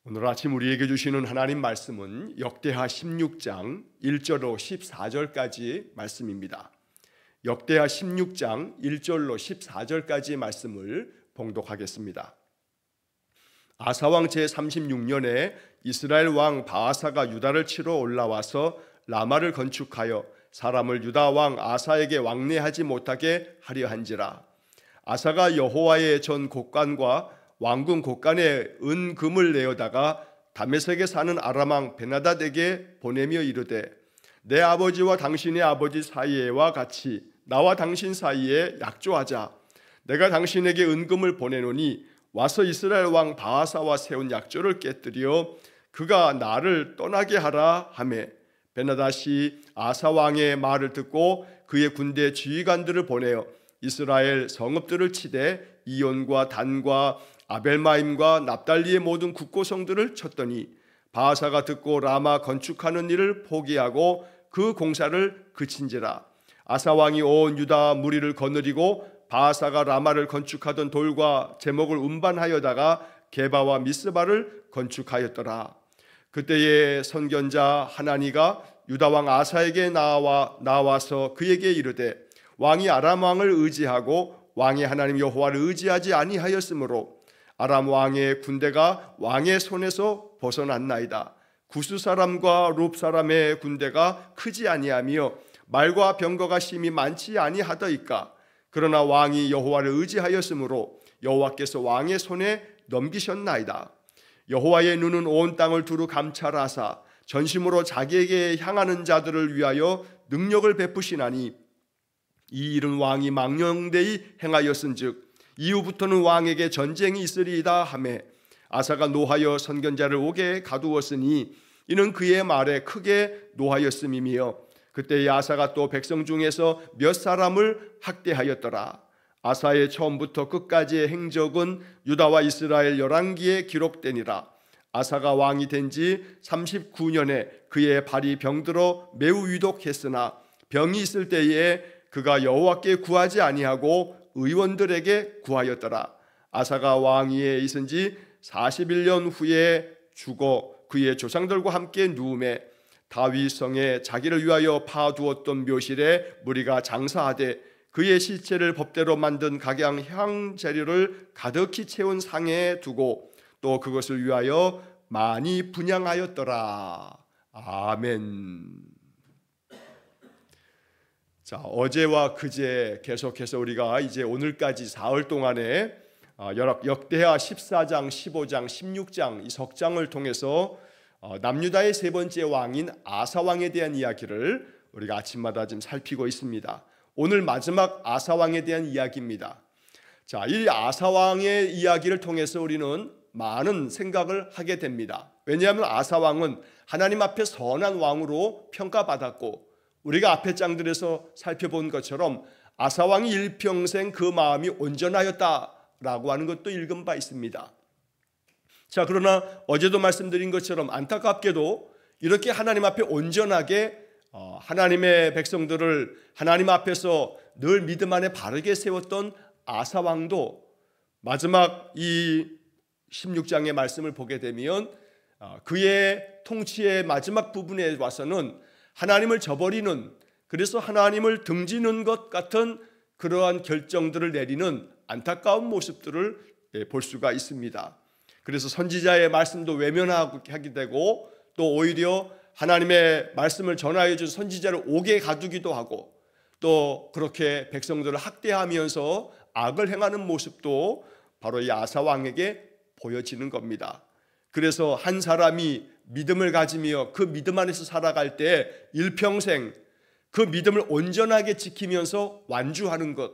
오늘 아침 우리에게 주시는 하나님 말씀은 역대하 16장 1절로 14절까지 말씀입니다. 역대하 16장 1절로 14절까지 말씀을 봉독하겠습니다. 아사왕 제36년에 이스라엘 왕 바아사가 유다를 치러 올라와서 라마를 건축하여 사람을 유다 왕 아사에게 왕래하지 못하게 하려 한지라. 아사가 여호와의 전 곡관과 왕궁 곡간에 은금을 내어다가 다메섹에 사는 아람 왕 베나닷에게 보내며 이르되, 내 아버지와 당신의 아버지 사이에와 같이 나와 당신 사이에 약조하자. 내가 당신에게 은금을 보내노니 와서 이스라엘 왕 바아사와 세운 약조를 깨뜨려 그가 나를 떠나게 하라 하매, 베나닷이 아사 왕의 말을 듣고 그의 군대 지휘관들을 보내어 이스라엘 성읍들을 치되 이온과 단과 아벨마임과 납달리의 모든 국고성들을 쳤더니 바아사가 듣고 라마 건축하는 일을 포기하고 그 공사를 그친지라. 아사 왕이 온 유다 무리를 거느리고 바아사가 라마를 건축하던 돌과 제목을 운반하여다가 게바와 미스바를 건축하였더라. 그때의 선견자 하나니가 유다 왕 아사에게 나와서 그에게 이르되, 왕이 아람 왕을 의지하고 왕의 하나님 여호와를 의지하지 아니하였으므로 아람 왕의 군대가 왕의 손에서 벗어났나이다. 구스 사람과 룹 사람의 군대가 크지 아니하며 말과 병거가 심히 많지 아니하더이까. 그러나 왕이 여호와를 의지하였으므로 여호와께서 왕의 손에 넘기셨나이다. 여호와의 눈은 온 땅을 두루 감찰하사 전심으로 자기에게 향하는 자들을 위하여 능력을 베푸시나니 이 일은 왕이 망령되이 행하였은즉 이후부터는 왕에게 전쟁이 있으리이다 하매, 아사가 노하여 선견자를 옥에 가두었으니 이는 그의 말에 크게 노하였음이며, 그때 아사가 또 백성 중에서 몇 사람을 학대하였더라. 아사의 처음부터 끝까지의 행적은 유다와 이스라엘 열왕기에 기록되니라. 아사가 왕이 된 지 39년에 그의 발이 병들어 매우 위독했으나 병이 있을 때에 그가 여호와께 구하지 아니하고 의원들에게 구하였더라. 아사가 왕위에 있은 지 41년 후에 죽어 그의 조상들과 함께 누움에 다윗성에 자기를 위하여 파두었던 묘실에 무리가 장사하되 그의 시체를 법대로 만든 각양 향 재료를 가득히 채운 상에 두고 또 그것을 위하여 많이 분향하였더라. 아멘. 자, 어제와 그제 계속해서 우리가 이제 오늘까지 사흘 동안에 역대하 14장, 15장, 16장 이 석장을 통해서 남유다의 세 번째 왕인 아사 왕에 대한 이야기를 우리가 아침마다 좀 살피고 있습니다. 오늘 마지막 아사 왕에 대한 이야기입니다. 자, 이 아사 왕의 이야기를 통해서 우리는 많은 생각을 하게 됩니다. 왜냐하면 아사 왕은 하나님 앞에 선한 왕으로 평가받았고, 우리가 앞에 장들에서 살펴본 것처럼 아사 왕이 일평생 그 마음이 온전하였다라고 하는 것도 읽은 바 있습니다. 자, 그러나 어제도 말씀드린 것처럼 안타깝게도 이렇게 하나님 앞에 온전하게 하나님의 백성들을 하나님 앞에서 늘 믿음 안에 바르게 세웠던 아사 왕도 마지막 이 16장의 말씀을 보게 되면 그의 통치의 마지막 부분에 와서는 하나님을 저버리는, 그래서 하나님을 등지는 것 같은 그러한 결정들을 내리는 안타까운 모습들을 볼 수가 있습니다. 그래서 선지자의 말씀도 외면하게 되고, 또 오히려 하나님의 말씀을 전하여 준 선지자를 옥에 가두기도 하고, 또 그렇게 백성들을 학대하면서 악을 행하는 모습도 바로 이 아사 왕에게 보여지는 겁니다. 그래서 한 사람이 믿음을 가지며 그 믿음 안에서 살아갈 때 일평생 그 믿음을 온전하게 지키면서 완주하는 것,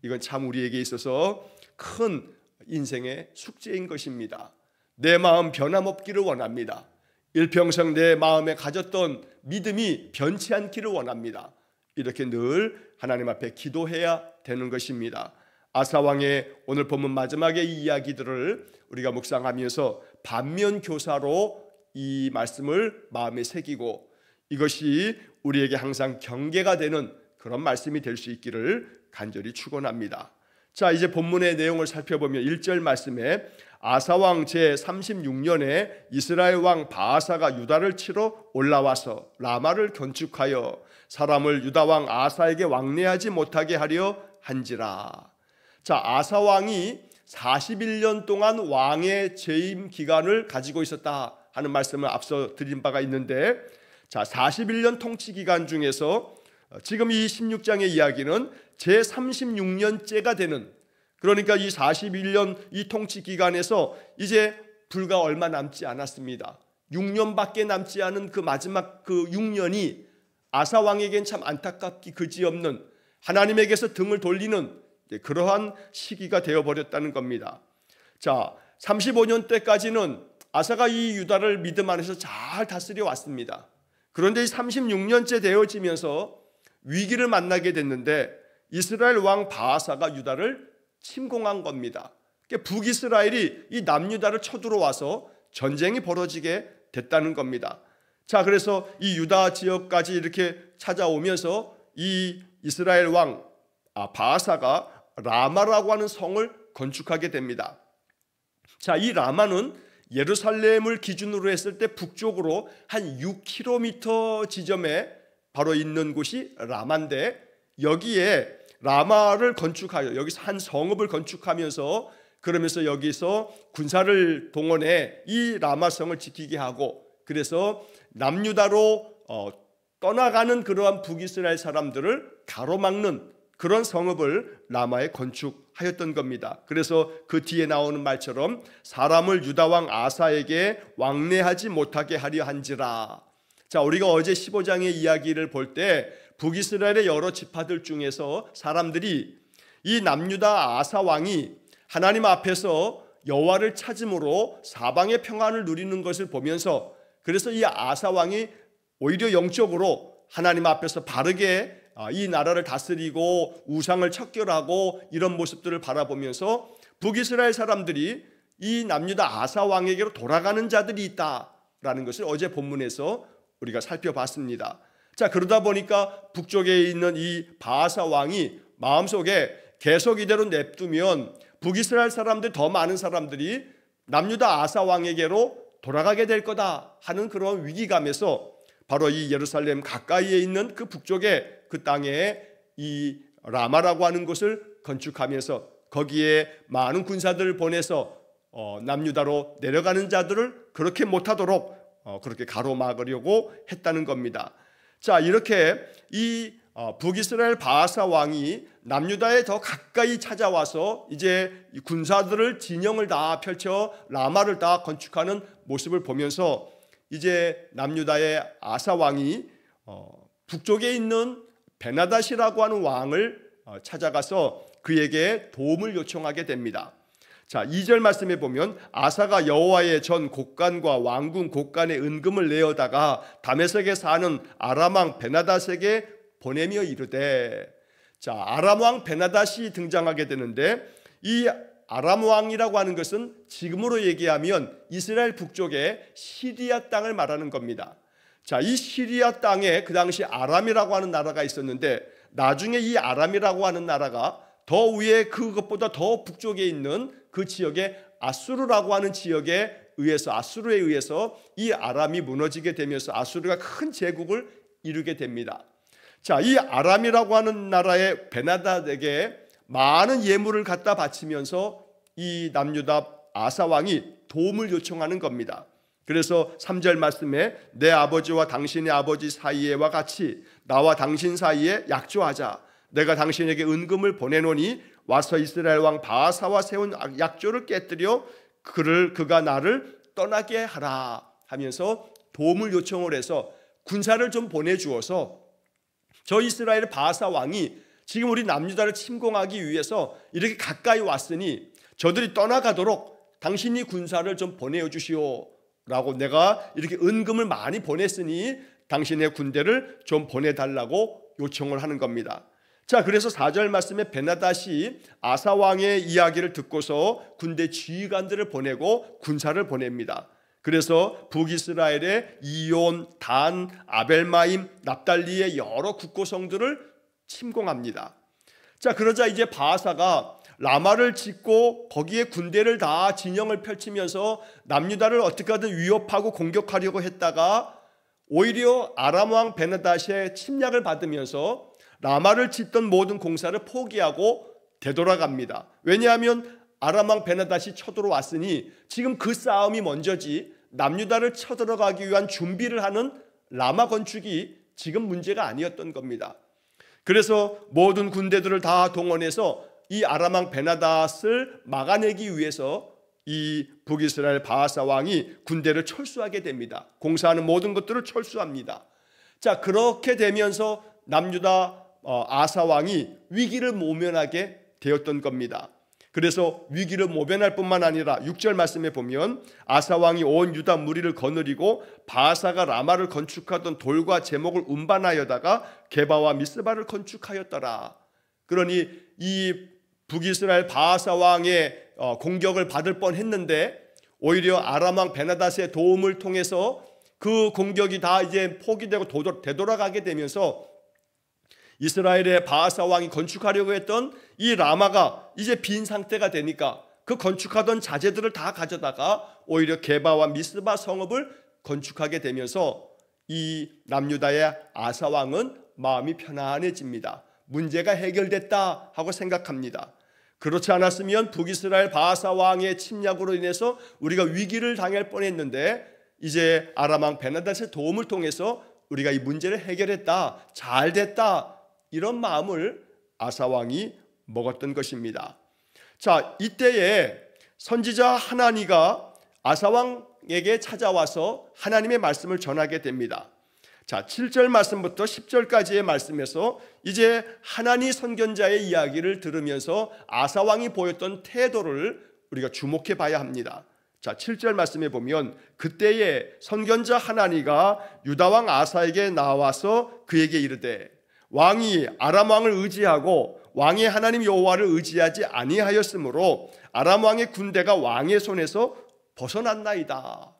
이건 참 우리에게 있어서 큰 인생의 숙제인 것입니다. 내 마음 변함없기를 원합니다. 일평생 내 마음에 가졌던 믿음이 변치 않기를 원합니다. 이렇게 늘 하나님 앞에 기도해야 되는 것입니다. 아사 왕의 오늘 본문 마지막의 이 이야기들을 우리가 묵상하면서 반면 교사로 이 말씀을 마음에 새기고 이것이 우리에게 항상 경계가 되는 그런 말씀이 될 수 있기를 간절히 축원합니다. 자, 이제 본문의 내용을 살펴보면 1절 말씀에 아사왕 제36년에 이스라엘 왕 바아사가 유다를 치러 올라와서 라마를 건축하여 사람을 유다 왕 아사에게 왕래하지 못하게 하려 한지라. 자, 아사왕이 41년 동안 왕의 재임 기간을 가지고 있었다 하는 말씀을 앞서 드린 바가 있는데, 자, 41년 통치 기간 중에서 지금 이 16장의 이야기는 제36년째가 되는, 그러니까 이 41년 이 통치 기간에서 이제 불과 얼마 남지 않았습니다. 6년밖에 남지 않은 그 마지막 그 6년이 아사 왕에겐 참 안타깝기 그지없는, 하나님에게서 등을 돌리는 그러한 시기가 되어버렸다는 겁니다. 자, 35년 때까지는 아사가 이 유다를 믿음 안에서 잘 다스려 왔습니다. 그런데 이 36년째 되어지면서 위기를 만나게 됐는데 이스라엘 왕 바아사가 유다를 침공한 겁니다. 북이스라엘이 이 남유다를 쳐들어와서 전쟁이 벌어지게 됐다는 겁니다. 자, 그래서 이 유다 지역까지 이렇게 찾아오면서 이 이스라엘 왕 바아사가 라마라고 하는 성을 건축하게 됩니다. 자, 이 라마는 예루살렘을 기준으로 했을 때 북쪽으로 한 6km 지점에 바로 있는 곳이 라마인데, 여기에 라마를 건축하여 여기서 한 성읍을 건축하면서 그러면서 여기서 군사를 동원해 이 라마성을 지키게 하고, 그래서 남유다로 떠나가는 그러한 북이스라엘 사람들을 가로막는 그런 성읍을 라마에 건축하였던 겁니다. 그래서 그 뒤에 나오는 말처럼 사람을 유다 왕 아사에게 왕래하지 못하게 하려 한지라. 자, 우리가 어제 15장의 이야기를 볼 때 북이스라엘의 여러 지파들 중에서 사람들이 이 남유다 아사 왕이 하나님 앞에서 여호와를 찾음으로 사방의 평안을 누리는 것을 보면서, 그래서 이 아사 왕이 오히려 영적으로 하나님 앞에서 바르게 이 나라를 다스리고 우상을 척결하고 이런 모습들을 바라보면서 북이스라엘 사람들이 이 남유다 아사 왕에게로 돌아가는 자들이 있다라는 것을 어제 본문에서 우리가 살펴봤습니다. 자, 그러다 보니까 북쪽에 있는 이 바아사 왕이 마음속에 계속 이대로 냅두면 북이스라엘 사람들, 더 많은 사람들이 남유다 아사 왕에게로 돌아가게 될 거다 하는 그런 위기감에서 바로 이 예루살렘 가까이에 있는 그 북쪽에 그 땅에 이 라마라고 하는 곳을 건축하면서 거기에 많은 군사들을 보내서 남유다로 내려가는 자들을 그렇게 못하도록 그렇게 가로막으려고 했다는 겁니다. 자, 이렇게 이 북이스라엘 바아사 왕이 남유다에 더 가까이 찾아와서 이제 군사들을 진영을 다 펼쳐 라마를 다 건축하는 모습을 보면서 이제 남유다의 아사 왕이 북쪽에 있는 베나닷이라고 하는 왕을 찾아가서 그에게 도움을 요청하게 됩니다. 자, 2절 말씀에 보면 아사가 여호와의 전 곡간과 왕궁 곡간에 은금을 내어다가 다메섹에 사는 아람 왕 베나닷에게 보내며 이르되, 자, 아람 왕 베나닷이 등장하게 되는데, 이 아람 왕이라고 하는 것은 지금으로 얘기하면 이스라엘 북쪽의 시리아 땅을 말하는 겁니다. 자, 이 시리아 땅에 그 당시 아람이라고 하는 나라가 있었는데, 나중에 이 아람이라고 하는 나라가 더 위에 그것보다 더 북쪽에 있는 그 지역에 아수르라고 하는 지역에 의해서, 아수르에 의해서 이 아람이 무너지게 되면서 아수르가 큰 제국을 이루게 됩니다. 자, 이 아람이라고 하는 나라의 베나닷에게 많은 예물을 갖다 바치면서 이 남유다 아사 왕이 도움을 요청하는 겁니다. 그래서 3절 말씀에 내 아버지와 당신의 아버지 사이에와 같이 나와 당신 사이에 약조하자. 내가 당신에게 은금을 보내노니 와서 이스라엘 왕 바아사와 세운 약조를 깨뜨려 그가 나를 떠나게 하라 하면서 도움을 요청을 해서 군사를 좀 보내주어서 저 이스라엘 바아사 왕이 지금 우리 남유다를 침공하기 위해서 이렇게 가까이 왔으니 저들이 떠나가도록 당신이 군사를 좀 보내주시오 라고, 내가 이렇게 은금을 많이 보냈으니 당신의 군대를 좀 보내달라고 요청을 하는 겁니다. 자, 그래서 4절 말씀에 베나닷이 아사 왕의 이야기를 듣고서 군대 지휘관들을 보내고 군사를 보냅니다. 그래서 북이스라엘의 이온, 단, 아벨마임, 납달리의 여러 국고성들을 침공합니다. 자, 그러자 이제 바아사가 라마를 짓고 거기에 군대를 다 진영을 펼치면서 남유다를 어떻게든 위협하고 공격하려고 했다가 오히려 아람 왕 베나닷의 침략을 받으면서 라마를 짓던 모든 공사를 포기하고 되돌아갑니다. 왜냐하면 아람 왕 베나닷이 쳐들어왔으니 지금 그 싸움이 먼저지 남유다를 쳐들어가기 위한 준비를 하는 라마 건축이 지금 문제가 아니었던 겁니다. 그래서 모든 군대들을 다 동원해서 이 아람 왕 베나닷을 막아내기 위해서 이 북이스라엘 바하사 왕이 군대를 철수하게 됩니다. 공사하는 모든 것들을 철수합니다. 자, 그렇게 되면서 남유다 아사 왕이 위기를 모면하게 되었던 겁니다. 그래서 위기를 모면할 뿐만 아니라 6절 말씀에 보면 아사 왕이 온 유다 무리를 거느리고 바하사가 라마를 건축하던 돌과 제목을 운반하여다가 게바와 미스바를 건축하였더라. 그러니 이 북이스라엘 바하사 왕의 공격을 받을 뻔했는데 오히려 아람 왕 베나닷의 도움을 통해서 그 공격이 다 이제 포기되고 되돌아가게 되면서 이스라엘의 바하사 왕이 건축하려고 했던 이 라마가 이제 빈 상태가 되니까 그 건축하던 자재들을 다 가져다가 오히려 게바와 미스바 성읍을 건축하게 되면서 이 남유다의 아사 왕은 마음이 편안해집니다. 문제가 해결됐다 하고 생각합니다. 그렇지 않았으면 북이스라엘 바하사 왕의 침략으로 인해서 우리가 위기를 당할 뻔했는데 이제 아람 왕 베나닷의 도움을 통해서 우리가 이 문제를 해결했다, 잘 됐다, 이런 마음을 아사 왕이 먹었던 것입니다. 자, 이때에 선지자 하나니가 아사 왕에게 찾아와서 하나님의 말씀을 전하게 됩니다. 자, 7절 말씀부터 10절까지의 말씀에서 이제 하나니 선견자의 이야기를 들으면서 아사 왕이 보였던 태도를 우리가 주목해 봐야 합니다. 자, 7절 말씀에 보면 그때에 선견자 하나니가 유다 왕 아사에게 나와서 그에게 이르되 왕이 아람 왕을 의지하고 왕의 하나님 여호와를 의지하지 아니하였으므로 아람 왕의 군대가 왕의 손에서 벗어났나이다.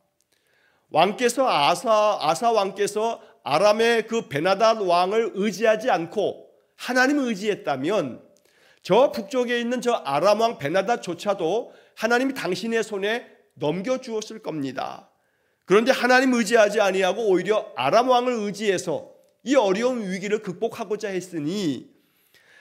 왕께서 아사 왕께서 아람의 그 베나닷 왕을 의지하지 않고 하나님을 의지했다면 저 북쪽에 있는 저 아람 왕 베나닷조차도 하나님이 당신의 손에 넘겨주었을 겁니다. 그런데 하나님 의지하지 아니하고 오히려 아람 왕을 의지해서 이 어려운 위기를 극복하고자 했으니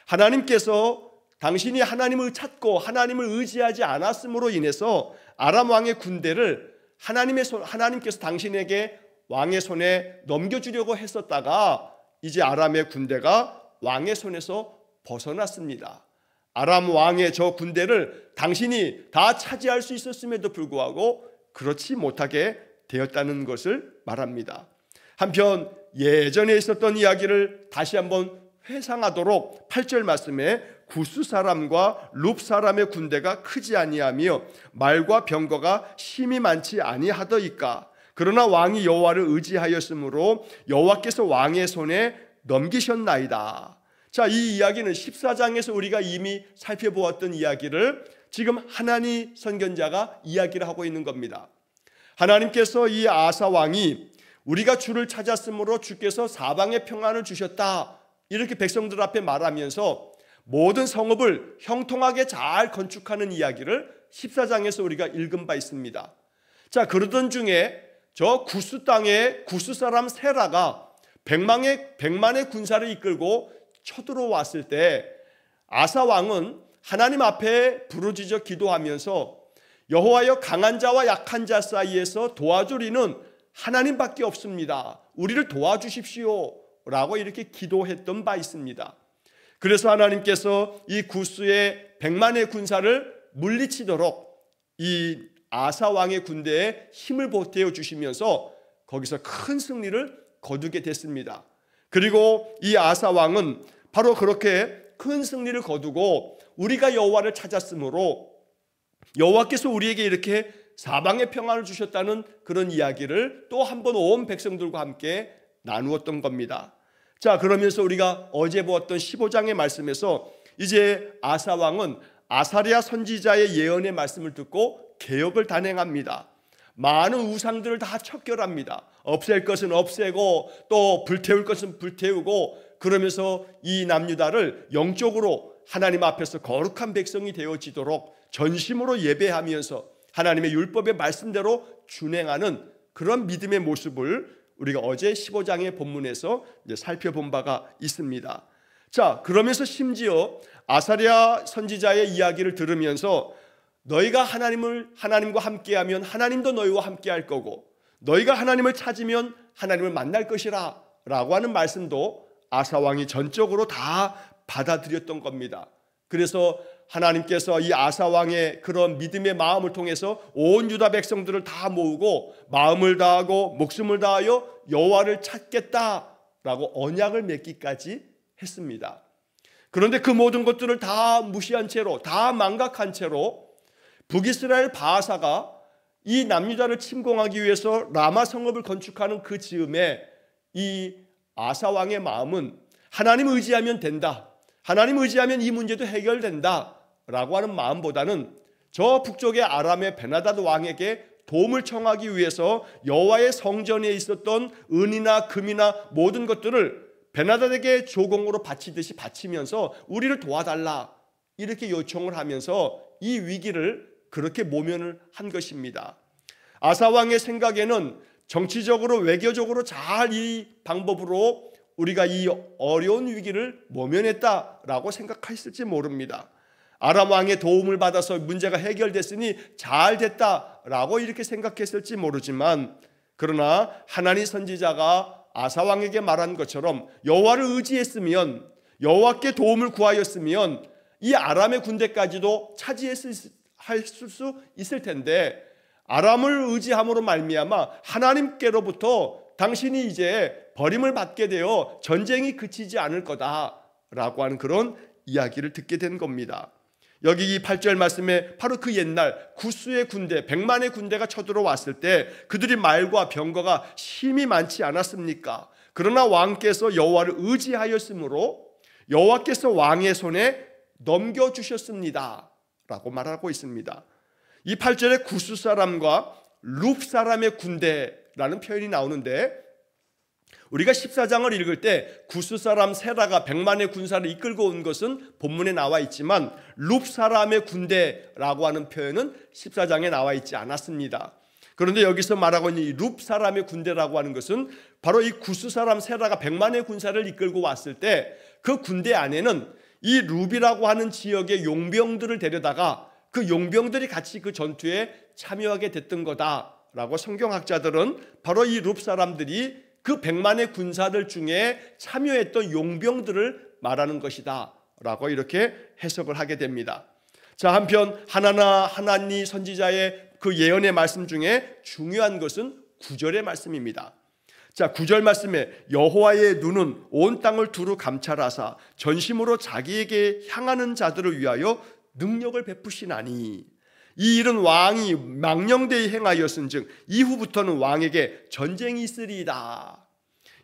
하나님께서 당신이 하나님을 찾고 하나님을 의지하지 않았음으로 인해서 아람 왕의 군대를 하나님께서 당신에게 왕의 손에 넘겨주려고 했었다가 이제 아람의 군대가 왕의 손에서 벗어났습니다. 아람 왕의 저 군대를 당신이 다 차지할 수 있었음에도 불구하고 그렇지 못하게 되었다는 것을 말합니다. 한편 예전에 있었던 이야기를 다시 한번 회상하도록 8절 말씀에 구스 사람과 룹 사람의 군대가 크지 아니하며 말과 병거가 심히 많지 아니하더이까. 그러나 왕이 여호와를 의지하였으므로 여호와께서 왕의 손에 넘기셨나이다. 자, 이 이야기는 14장에서 우리가 이미 살펴보았던 이야기를 지금 하나니 선견자가 이야기를 하고 있는 겁니다. 하나님께서 이 아사 왕이 우리가 주를 찾았으므로 주께서 사방에 평안을 주셨다, 이렇게 백성들 앞에 말하면서 모든 성읍을 형통하게 잘 건축하는 이야기를 14장에서 우리가 읽은 바 있습니다. 자, 그러던 중에 저 구스 땅에 구스 사람 세라가 100만의 군사를 이끌고 쳐들어왔을 때 아사 왕은 하나님 앞에 부르짖어 기도하면서 여호와여, 강한 자와 약한 자 사이에서 도와줄 이는 하나님밖에 없습니다. 우리를 도와주십시오 라고 이렇게 기도했던 바 있습니다. 그래서 하나님께서 이 구스의 100만의 군사를 물리치도록 이 아사 왕의 군대에 힘을 보태어 주시면서 거기서 큰 승리를 거두게 됐습니다. 그리고 이 아사 왕은 바로 그렇게 큰 승리를 거두고 우리가 여호와를 찾았으므로 여호와께서 우리에게 이렇게 사방에 평안을 주셨다는 그런 이야기를 또 한 번 온 백성들과 함께 나누었던 겁니다. 자, 그러면서 우리가 어제 보았던 15장의 말씀에서 이제 아사 왕은 아사랴 선지자의 예언의 말씀을 듣고 개혁을 단행합니다. 많은 우상들을 다 척결합니다. 없앨 것은 없애고 또 불태울 것은 불태우고, 그러면서 이 남유다를 영적으로 하나님 앞에서 거룩한 백성이 되어지도록 전심으로 예배하면서 하나님의 율법의 말씀대로 준행하는 그런 믿음의 모습을 우리가 어제 15장의 본문에서 이제 살펴본 바가 있습니다. 자, 그러면서 심지어 아사랴 선지자의 이야기를 들으면서 너희가 하나님과 함께하면 하나님도 너희와 함께할 거고 너희가 하나님을 찾으면 하나님을 만날 것이라 라고 하는 말씀도 아사왕이 전적으로 다 받아들였던 겁니다. 그래서 하나님께서 이 아사왕의 그런 믿음의 마음을 통해서 온 유다 백성들을 다 모으고 마음을 다하고 목숨을 다하여 여호와를 찾겠다라고 언약을 맺기까지 했습니다. 그런데 그 모든 것들을 다 무시한 채로, 다 망각한 채로 북이스라엘 바하사가 이 남유다를 침공하기 위해서 라마 성읍을 건축하는 그 즈음에 이 아사왕의 마음은 하나님 의지하면 된다, 하나님 의지하면 이 문제도 해결된다 라고 하는 마음보다는 저 북쪽의 아람의 베나다드 왕에게 도움을 청하기 위해서 여호와의 성전에 있었던 은이나 금이나 모든 것들을 베나다드에게 조공으로 바치듯이 바치면서 우리를 도와달라 이렇게 요청을 하면서 이 위기를 그렇게 모면을 한 것입니다. 아사왕의 생각에는 정치적으로 외교적으로 잘 이 방법으로 우리가 이 어려운 위기를 모면했다라고 생각했을지 모릅니다. 아람 왕의 도움을 받아서 문제가 해결됐으니 잘 됐다라고 이렇게 생각했을지 모르지만, 그러나 하나님 선지자가 아사왕에게 말한 것처럼 여호와를 의지했으면, 여호와께 도움을 구하였으면 이 아람의 군대까지도 차지했을 수 있을 텐데, 아람을 의지함으로 말미암아 하나님께로부터 당신이 이제 버림을 받게 되어 전쟁이 그치지 않을 거다라고 하는 그런 이야기를 듣게 된 겁니다. 여기 이 8절 말씀에 바로 그 옛날 구스의 군대, 100만의 군대가 쳐들어왔을 때 그들이 말과 병거가 힘이 많지 않았습니까? 그러나 왕께서 여호와를 의지하였으므로 여호와께서 왕의 손에 넘겨주셨습니다 라고 말하고 있습니다. 이 8절에 구스 사람과 룹 사람의 군대라는 표현이 나오는데, 우리가 14장을 읽을 때 구스 사람 세라가 100만의 군사를 이끌고 온 것은 본문에 나와 있지만 룹 사람의 군대라고 하는 표현은 14장에 나와 있지 않았습니다. 그런데 여기서 말하고 있는 이 룹 사람의 군대라고 하는 것은 바로 이 구스 사람 세라가 100만의 군사를 이끌고 왔을 때 그 군대 안에는 이 룹이라고 하는 지역의 용병들을 데려다가 그 용병들이 같이 그 전투에 참여하게 됐던 거다라고 성경학자들은 바로 이 룹 사람들이 그 100만의 군사들 중에 참여했던 용병들을 말하는 것이다 라고 이렇게 해석을 하게 됩니다. 자, 한편 하나니 선지자의 그 예언의 말씀 중에 중요한 것은 9절의 말씀입니다. 자, 9절 말씀에 여호와의 눈은 온 땅을 두루 감찰하사 전심으로 자기에게 향하는 자들을 위하여 능력을 베푸시나니, 이 일은 왕이 망령되이 행하였은즉 이후부터는 왕에게 전쟁이 있으리이다.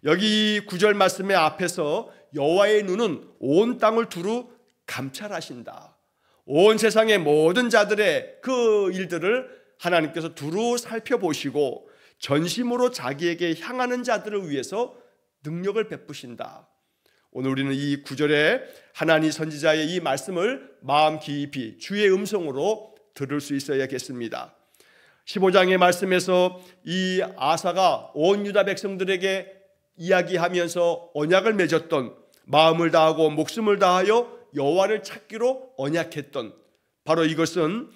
여기 9절 말씀의 앞에서 여호와의 눈은 온 땅을 두루 감찰하신다. 온 세상의 모든 자들의 그 일들을 하나님께서 두루 살펴보시고 전심으로 자기에게 향하는 자들을 위해서 능력을 베푸신다. 오늘 우리는 이 9절에 하나니 선지자의 이 말씀을 마음 깊이 주의 음성으로 들을 수 있어야겠습니다. 15장의 말씀에서 이 아사가 온 유다 백성들에게 이야기하면서 언약을 맺었던, 마음을 다하고 목숨을 다하여 여호와를 찾기로 언약했던, 바로 이것은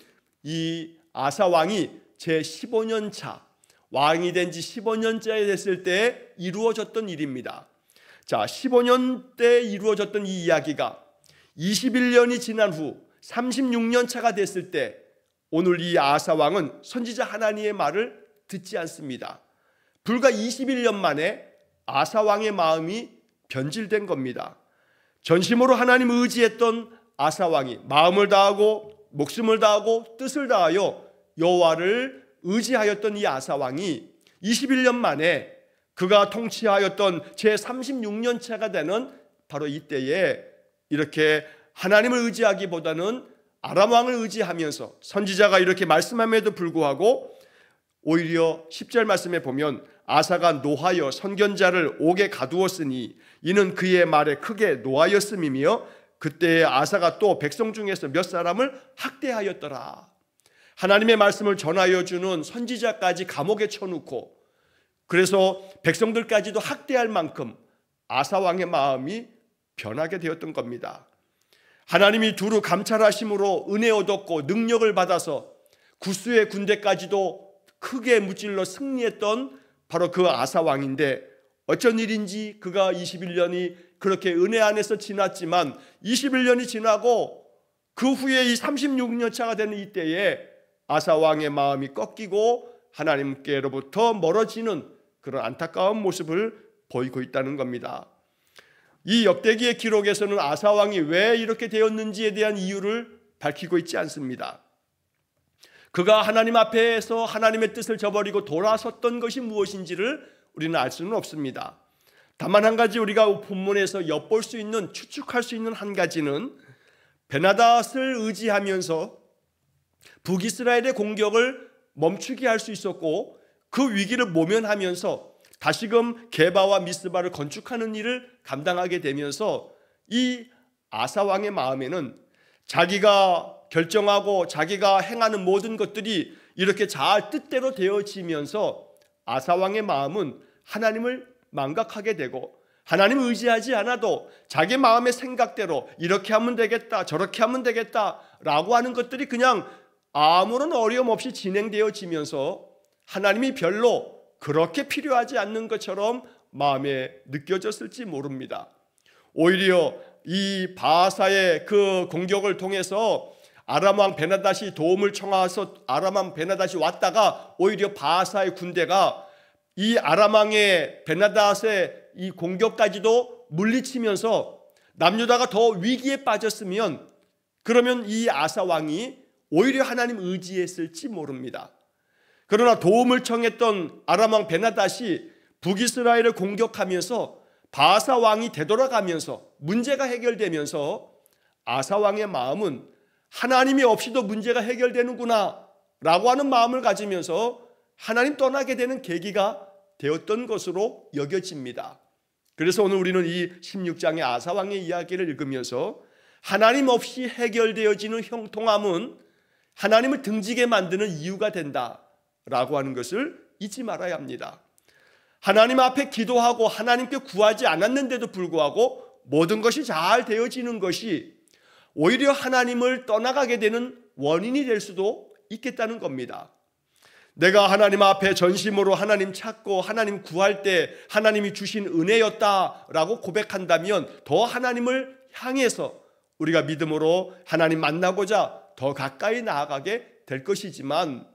이 아사 왕이 제 15년 차, 왕이 된 지 15년째 됐을 때 이루어졌던 일입니다. 자, 15년 때 이루어졌던 이 이야기가 21년이 지난 후 36년 차가 됐을 때 오늘 이 아사 왕은 선지자 하나니의 말을 듣지 않습니다. 불과 21년 만에 아사 왕의 마음이 변질된 겁니다. 전심으로 하나님 의지했던 아사 왕이 마음을 다하고 목숨을 다하고 뜻을 다하여 여호와를 의지하였던 이 아사 왕이 21년 만에 그가 통치하였던 제36년 차가 되는 바로 이때에 이렇게 하나님을 의지하기보다는 아람 왕을 의지하면서 선지자가 이렇게 말씀함에도 불구하고 오히려 10절 말씀에 보면 아사가 노하여 선견자를 옥에 가두었으니 이는 그의 말에 크게 노하였음이며 그때 아사가 또 백성 중에서 몇 사람을 학대하였더라. 하나님의 말씀을 전하여 주는 선지자까지 감옥에 쳐놓고, 그래서 백성들까지도 학대할 만큼 아사 왕의 마음이 변하게 되었던 겁니다. 하나님이 두루 감찰하심으로 은혜 얻었고 능력을 받아서 구스의 군대까지도 크게 무찔러 승리했던 바로 그 아사 왕인데, 어쩐 일인지 그가 21년이 그렇게 은혜 안에서 지났지만 21년이 지나고 그 후에 이 36년 차가 되는 이때에 아사 왕의 마음이 꺾이고 하나님께로부터 멀어지는 그런 안타까운 모습을 보이고 있다는 겁니다. 이 역대기의 기록에서는 아사 왕이 왜 이렇게 되었는지에 대한 이유를 밝히고 있지 않습니다. 그가 하나님 앞에서 하나님의 뜻을 저버리고 돌아섰던 것이 무엇인지를 우리는 알 수는 없습니다. 다만 한 가지 우리가 본문에서 엿볼 수 있는, 추측할 수 있는 한 가지는, 베나닷을 의지하면서 북이스라엘의 공격을 멈추게 할 수 있었고 그 위기를 모면하면서 다시금 게바와 미스바를 건축하는 일을 감당하게 되면서 이 아사 왕의 마음에는 자기가 결정하고 자기가 행하는 모든 것들이 이렇게 잘 뜻대로 되어지면서 아사 왕의 마음은 하나님을 망각하게 되고, 하나님을 의지하지 않아도 자기 마음의 생각대로 이렇게 하면 되겠다, 저렇게 하면 되겠다 라고 하는 것들이 그냥 아무런 어려움 없이 진행되어지면서 하나님이 별로 그렇게 필요하지 않는 것처럼 마음에 느껴졌을지 모릅니다. 오히려 이 바하사의 그 공격을 통해서 아람 왕 베나닷이 도움을 청하서 아람 왕 베나닷이 왔다가 오히려 바하사의 군대가 이 아람 왕의 베나닷의 이 공격까지도 물리치면서 남유다가 더 위기에 빠졌으면, 그러면 이 아사 왕이 오히려 하나님 의지했을지 모릅니다. 그러나 도움을 청했던 아람 왕 베나닷이 북이스라엘을 공격하면서 바하사 왕이 되돌아가면서 문제가 해결되면서 아사 왕의 마음은 하나님이 없이도 문제가 해결되는구나 라고 하는 마음을 가지면서 하나님 떠나게 되는 계기가 되었던 것으로 여겨집니다. 그래서 오늘 우리는 이 16장의 아사 왕의 이야기를 읽으면서 하나님 없이 해결되어지는 형통함은 하나님을 등지게 만드는 이유가 된다라고 하는 것을 잊지 말아야 합니다. 하나님 앞에 기도하고 하나님께 구하지 않았는데도 불구하고 모든 것이 잘 되어지는 것이 오히려 하나님을 떠나가게 되는 원인이 될 수도 있겠다는 겁니다. 내가 하나님 앞에 전심으로 하나님 찾고 하나님 구할 때 하나님이 주신 은혜였다라고 고백한다면 더 하나님을 향해서 우리가 믿음으로 하나님 만나고자 더 가까이 나아가게 될 것이지만,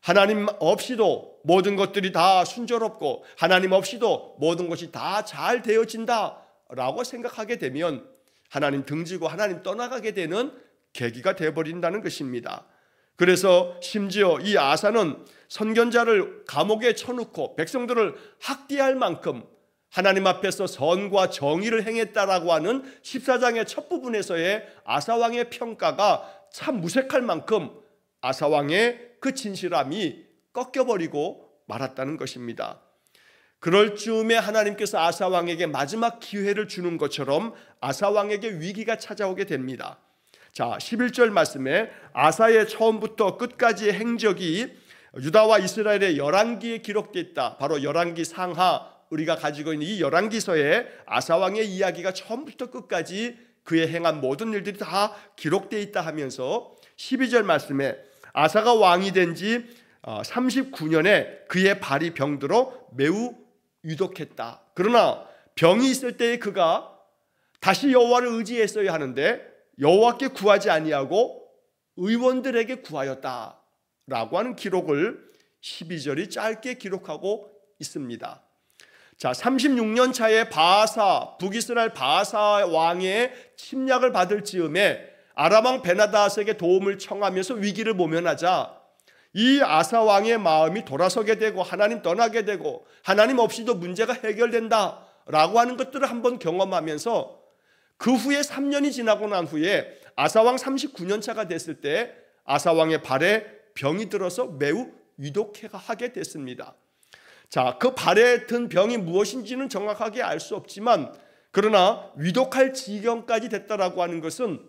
하나님 없이도 모든 것들이 다 순조롭고 하나님 없이도 모든 것이 다 잘 되어진다라고 생각하게 되면 하나님 등지고 하나님 떠나가게 되는 계기가 되어버린다는 것입니다. 그래서 심지어 이 아사는 선견자를 감옥에 쳐놓고 백성들을 학대할 만큼 하나님 앞에서 선과 정의를 행했다라고 하는 14장의 첫 부분에서의 아사왕의 평가가 참 무색할 만큼 아사왕의 그 진실함이 꺾여버리고 말았다는 것입니다. 그럴 즈음에 하나님께서 아사왕에게 마지막 기회를 주는 것처럼 아사왕에게 위기가 찾아오게 됩니다. 자, 11절 말씀에 아사의 처음부터 끝까지의 행적이 유다와 이스라엘의 열왕기에 기록되어 있다. 바로 열왕기 상하, 우리가 가지고 있는 이 열왕기서에 아사왕의 이야기가 처음부터 끝까지 그의 행한 모든 일들이 다 기록되어 있다 하면서 12절 말씀에 아사가 왕이 된 지 39년에 그의 발이 병들어 매우 유독했다. 그러나 병이 있을 때에 그가 다시 여호와를 의지했어야 하는데 여호와께 구하지 아니하고 의원들에게 구하였다라고 하는 기록을 12절이 짧게 기록하고 있습니다. 자, 36년 차에 바하사, 북이스라엘 바하사 왕의 침략을 받을 즈음에 아람 왕 베나닷에게 도움을 청하면서 위기를 모면하자 이 아사 왕의 마음이 돌아서게 되고 하나님 떠나게 되고 하나님 없이도 문제가 해결된다라고 하는 것들을 한번 경험하면서 그 후에 3년이 지나고 난 후에 아사 왕 39년 차가 됐을 때 아사 왕의 발에 병이 들어서 매우 위독하게 됐습니다. 자, 그 발에 든 병이 무엇인지는 정확하게 알 수 없지만 그러나 위독할 지경까지 됐다라고 하는 것은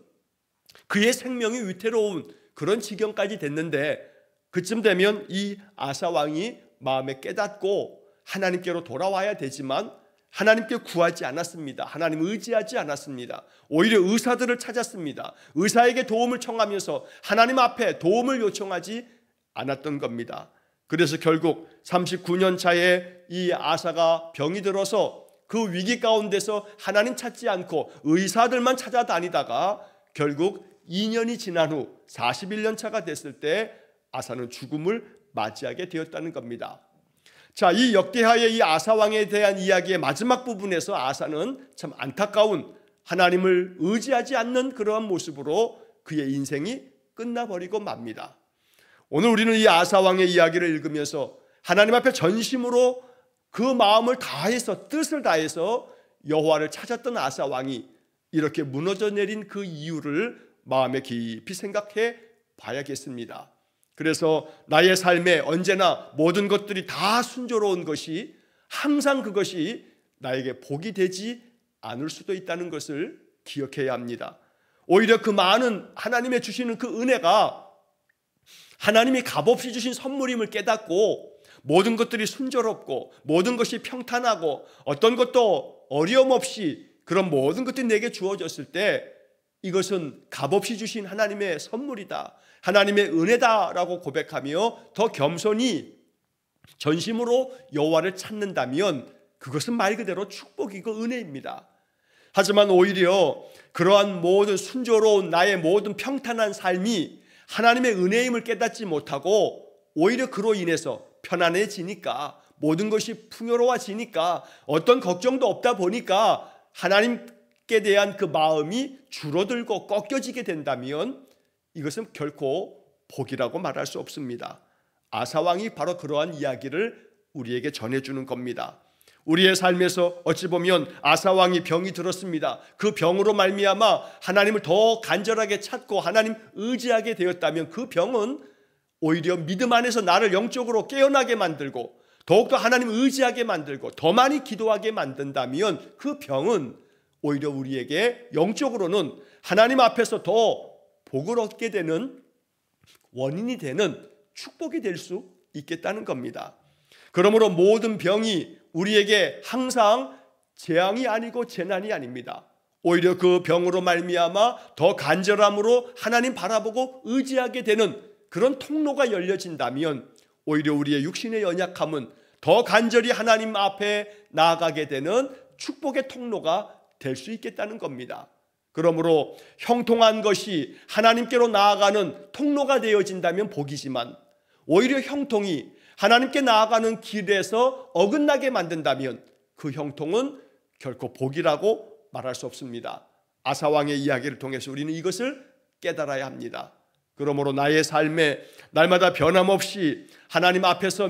그의 생명이 위태로운 그런 지경까지 됐는데, 그쯤 되면 이 아사 왕이 마음에 깨닫고 하나님께로 돌아와야 되지만 하나님께 구하지 않았습니다. 하나님 의지하지 않았습니다. 오히려 의사들을 찾았습니다. 의사에게 도움을 청하면서 하나님 앞에 도움을 요청하지 않았던 겁니다. 그래서 결국 39년 차에 이 아사가 병이 들어서 그 위기 가운데서 하나님 찾지 않고 의사들만 찾아다니다가 결국 2년이 지난 후 41년 차가 됐을 때 아사는 죽음을 맞이하게 되었다는 겁니다. 자, 이 역대하의 이 아사 왕에 대한 이야기의 마지막 부분에서 아사는 참 안타까운, 하나님을 의지하지 않는 그러한 모습으로 그의 인생이 끝나버리고 맙니다. 오늘 우리는 이 아사 왕의 이야기를 읽으면서 하나님 앞에 전심으로 그 마음을 다해서, 뜻을 다해서 여호와를 찾았던 아사 왕이 이렇게 무너져 내린 그 이유를 마음에 깊이 생각해 봐야겠습니다. 그래서 나의 삶에 언제나 모든 것들이 다 순조로운 것이, 항상 그것이 나에게 복이 되지 않을 수도 있다는 것을 기억해야 합니다. 오히려 그 많은 하나님의 주시는 그 은혜가 하나님이 값없이 주신 선물임을 깨닫고 모든 것들이 순조롭고 모든 것이 평탄하고 어떤 것도 어려움 없이 그런 모든 것들이 내게 주어졌을 때 이것은 값없이 주신 하나님의 선물이다, 하나님의 은혜다라고 고백하며 더 겸손히 전심으로 여호와를 찾는다면 그것은 말 그대로 축복이고 은혜입니다. 하지만 오히려 그러한 모든 순조로운 나의 모든 평탄한 삶이 하나님의 은혜임을 깨닫지 못하고 오히려 그로 인해서 편안해지니까, 모든 것이 풍요로워지니까, 어떤 걱정도 없다 보니까 하나님께 대한 그 마음이 줄어들고 꺾여지게 된다면 이것은 결코 복이라고 말할 수 없습니다. 아사왕이 바로 그러한 이야기를 우리에게 전해주는 겁니다. 우리의 삶에서 어찌 보면 아사왕이 병이 들었습니다. 그 병으로 말미암아 하나님을 더 간절하게 찾고 하나님 의지하게 되었다면 그 병은 오히려 믿음 안에서 나를 영적으로 깨어나게 만들고 더욱더 하나님 의지하게 만들고 더 많이 기도하게 만든다면 그 병은 오히려 우리에게 영적으로는 하나님 앞에서 더 복을 얻게 되는 원인이 되는 축복이 될 수 있겠다는 겁니다. 그러므로 모든 병이 우리에게 항상 재앙이 아니고 재난이 아닙니다. 오히려 그 병으로 말미암아 더 간절함으로 하나님 바라보고 의지하게 되는 그런 통로가 열려진다면 오히려 우리의 육신의 연약함은 더 간절히 하나님 앞에 나아가게 되는 축복의 통로가 될 수 있겠다는 겁니다. 그러므로 형통한 것이 하나님께로 나아가는 통로가 되어진다면 복이지만 오히려 형통이 하나님께 나아가는 길에서 어긋나게 만든다면 그 형통은 결코 복이라고 말할 수 없습니다. 아사왕의 이야기를 통해서 우리는 이것을 깨달아야 합니다. 그러므로 나의 삶에 날마다 변함없이 하나님 앞에서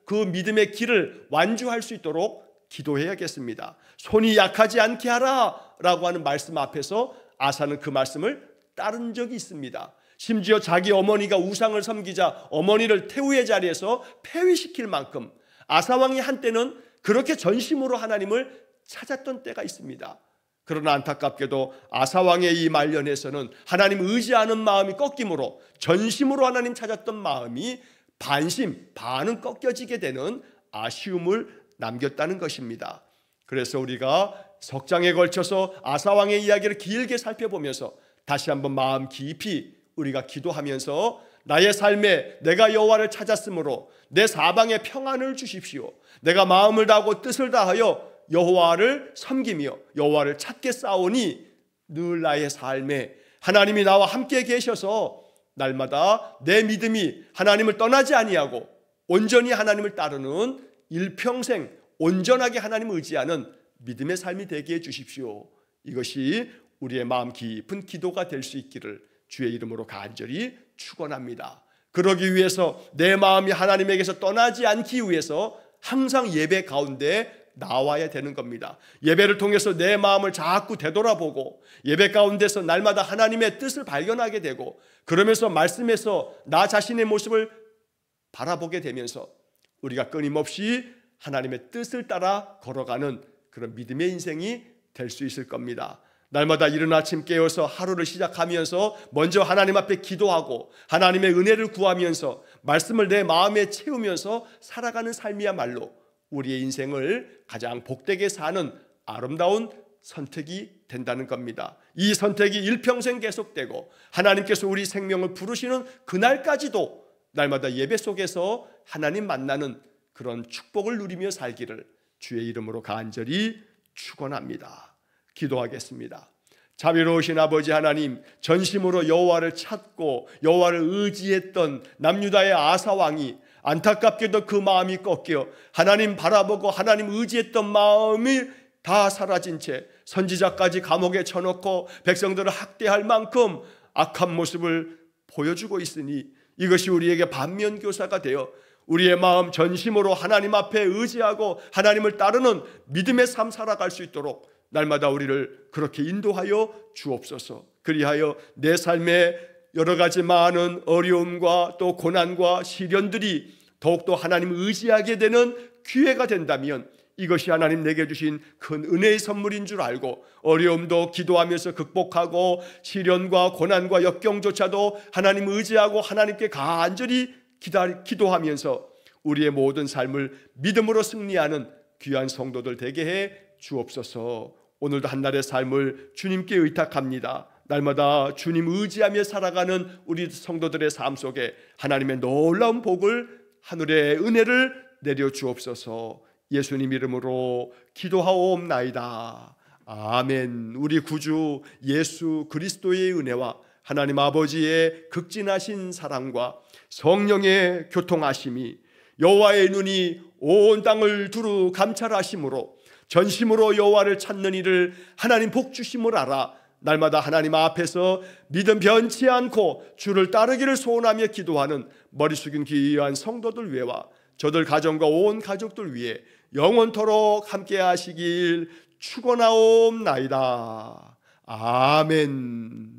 그 믿음의 길을 완주할 수 있도록 기도해야겠습니다. 손이 약하지 않게 하라 라고 하는 말씀 앞에서 아사는 그 말씀을 따른 적이 있습니다. 심지어 자기 어머니가 우상을 섬기자 어머니를 태우의 자리에서 폐위시킬 만큼 아사왕이 한때는 그렇게 전심으로 하나님을 찾았던 때가 있습니다. 그러나 안타깝게도 아사왕의 이 말년에서는 하나님 의지하는 마음이 꺾임으로 전심으로 하나님 찾았던 마음이 반은 꺾여지게 되는 아쉬움을 남겼다는 것입니다. 그래서 우리가 석장에 걸쳐서 아사왕의 이야기를 길게 살펴보면서 다시 한번 마음 깊이 우리가 기도하면서 나의 삶에 내가 여호와를 찾았으므로 내 사방에 평안을 주십시오. 내가 마음을 다하고 뜻을 다하여 여호와를 섬기며 여호와를 찾겠사오니 늘 나의 삶에 하나님이 나와 함께 계셔서 날마다 내 믿음이 하나님을 떠나지 아니하고 온전히 하나님을 따르는 일평생 온전하게 하나님을 의지하는 믿음의 삶이 되게 해주십시오. 이것이 우리의 마음 깊은 기도가 될 수 있기를 주의 이름으로 간절히 축원합니다. 그러기 위해서 내 마음이 하나님에게서 떠나지 않기 위해서 항상 예배 가운데 나와야 되는 겁니다. 예배를 통해서 내 마음을 자꾸 되돌아보고 예배 가운데서 날마다 하나님의 뜻을 발견하게 되고 그러면서 말씀에서 나 자신의 모습을 바라보게 되면서 우리가 끊임없이 하나님의 뜻을 따라 걸어가는 그런 믿음의 인생이 될 수 있을 겁니다. 날마다 이른 아침 깨어서 하루를 시작하면서 먼저 하나님 앞에 기도하고 하나님의 은혜를 구하면서 말씀을 내 마음에 채우면서 살아가는 삶이야말로 우리의 인생을 가장 복되게 사는 아름다운 선택이 된다는 겁니다. 이 선택이 일평생 계속되고 하나님께서 우리 생명을 부르시는 그날까지도 날마다 예배 속에서 하나님 만나는 그런 축복을 누리며 살기를 주의 이름으로 간절히 축원합니다. 기도하겠습니다. 자비로우신 아버지 하나님, 전심으로 여호와를 찾고 여호와를 의지했던 남유다의 아사 왕이 안타깝게도 그 마음이 꺾여 하나님 바라보고 하나님 의지했던 마음이 다 사라진 채 선지자까지 감옥에 쳐놓고 백성들을 학대할 만큼 악한 모습을 보여주고 있으니 이것이 우리에게 반면교사가 되어 우리의 마음 전심으로 하나님 앞에 의지하고 하나님을 따르는 믿음의 삶 살아갈 수 있도록 날마다 우리를 그렇게 인도하여 주옵소서. 그리하여 내 삶에 여러 가지 많은 어려움과 또 고난과 시련들이 더욱더 하나님을 의지하게 되는 기회가 된다면 이것이 하나님 내게 주신 큰 은혜의 선물인 줄 알고 어려움도 기도하면서 극복하고 시련과 고난과 역경조차도 하나님을 의지하고 하나님께 간절히 기도하면서 우리의 모든 삶을 믿음으로 승리하는 귀한 성도들 되게 해 주옵소서. 오늘도 한날의 삶을 주님께 의탁합니다. 날마다 주님 의지하며 살아가는 우리 성도들의 삶 속에 하나님의 놀라운 복을 하늘의 은혜를 내려 주옵소서. 예수님 이름으로 기도하옵나이다. 아멘. 우리 구주 예수 그리스도의 은혜와 하나님 아버지의 극진하신 사랑과 성령의 교통하심이 여호와의 눈이 온 땅을 두루 감찰하심으로 전심으로 여호와를 찾는 이를 하나님 복 주심을 알아 날마다 하나님 앞에서 믿음 변치 않고 주를 따르기를 소원하며 기도하는 머리 숙인 귀한 성도들 외와 저들 가정과 온 가족들 위해 영원토록 함께 하시길 축원하옵나이다. 아멘.